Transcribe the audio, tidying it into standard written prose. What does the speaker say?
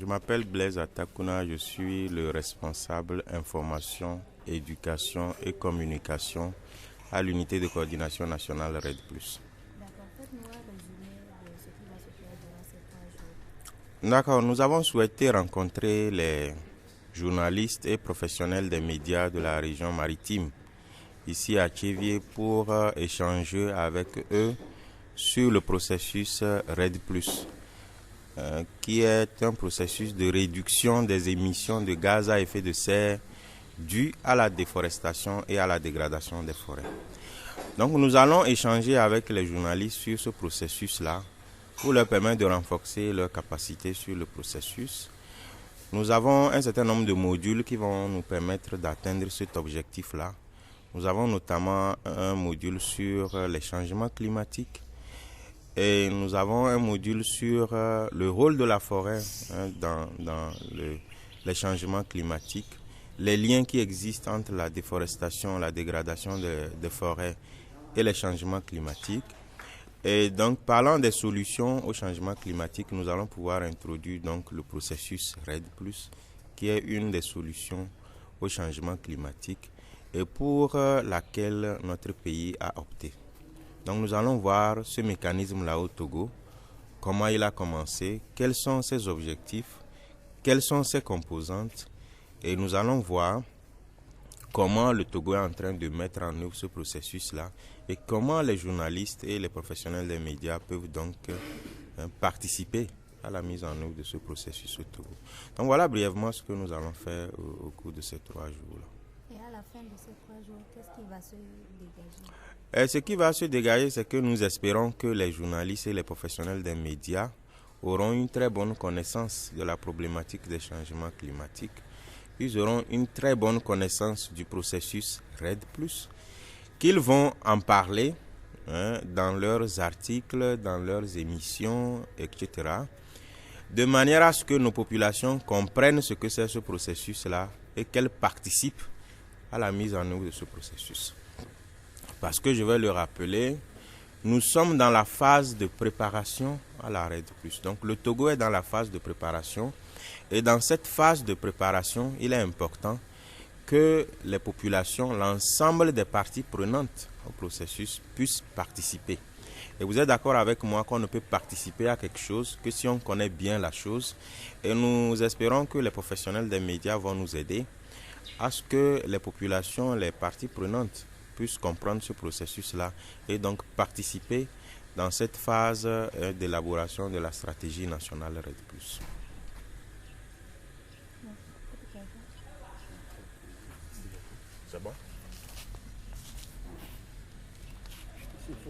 Je m'appelle Blaise Atakuna, je suis le responsable information, éducation et communication à l'unité de coordination nationale RED+. D'accord, faites-nous un résumé de ce qui va se faire durant ces 3 jours. D'accord, nous avons souhaité rencontrer les journalistes et professionnels des médias de la région maritime, ici à Thiévié, pour échanger avec eux sur le processus RED+, qui est un processus de réduction des émissions de gaz à effet de serre dues à la déforestation et à la dégradation des forêts. Donc nous allons échanger avec les journalistes sur ce processus-là pour leur permettre de renforcer leur capacité sur le processus. Nous avons un certain nombre de modules qui vont nous permettre d'atteindre cet objectif-là. Nous avons notamment un module sur les changements climatiques et nous avons un module sur le rôle de la forêt dans les changements climatiques, les liens qui existent entre la déforestation, la dégradation des forêts et les changements climatiques. Et donc, parlant des solutions au changement climatique, nous allons pouvoir introduire donc le processus RED+, qui est une des solutions au changement climatique et pour laquelle notre pays a opté. Donc, nous allons voir ce mécanisme-là au Togo, comment il a commencé, quels sont ses objectifs, quelles sont ses composantes, et nous allons voir comment le Togo est en train de mettre en œuvre ce processus-là et comment les journalistes et les professionnels des médias peuvent donc participer à la mise en œuvre de ce processus au Togo. Donc voilà brièvement ce que nous allons faire au cours de ces 3 jours-là. Et à la fin de ces 3 jours, qu'est-ce qui va se dégager? Ce qui va se dégager, c'est que nous espérons que les journalistes et les professionnels des médias auront une très bonne connaissance de la problématique des changements climatiques. Ils auront une très bonne connaissance du processus RED+, qu'ils vont en parler dans leurs articles, dans leurs émissions, etc., de manière à ce que nos populations comprennent ce que c'est ce processus-là et qu'elles participent à la mise en œuvre de ce processus. Parce que je vais le rappeler, nous sommes dans la phase de préparation à la RED+. Donc le Togo est dans la phase de préparation. Et dans cette phase de préparation, il est important que les populations, l'ensemble des parties prenantes au processus puissent participer. Et vous êtes d'accord avec moi qu'on ne peut participer à quelque chose que si on connaît bien la chose. Et nous espérons que les professionnels des médias vont nous aider à ce que les populations, les parties prenantes puissent comprendre ce processus-là et donc participer dans cette phase d'élaboration de la stratégie nationale RED+. C'est bon?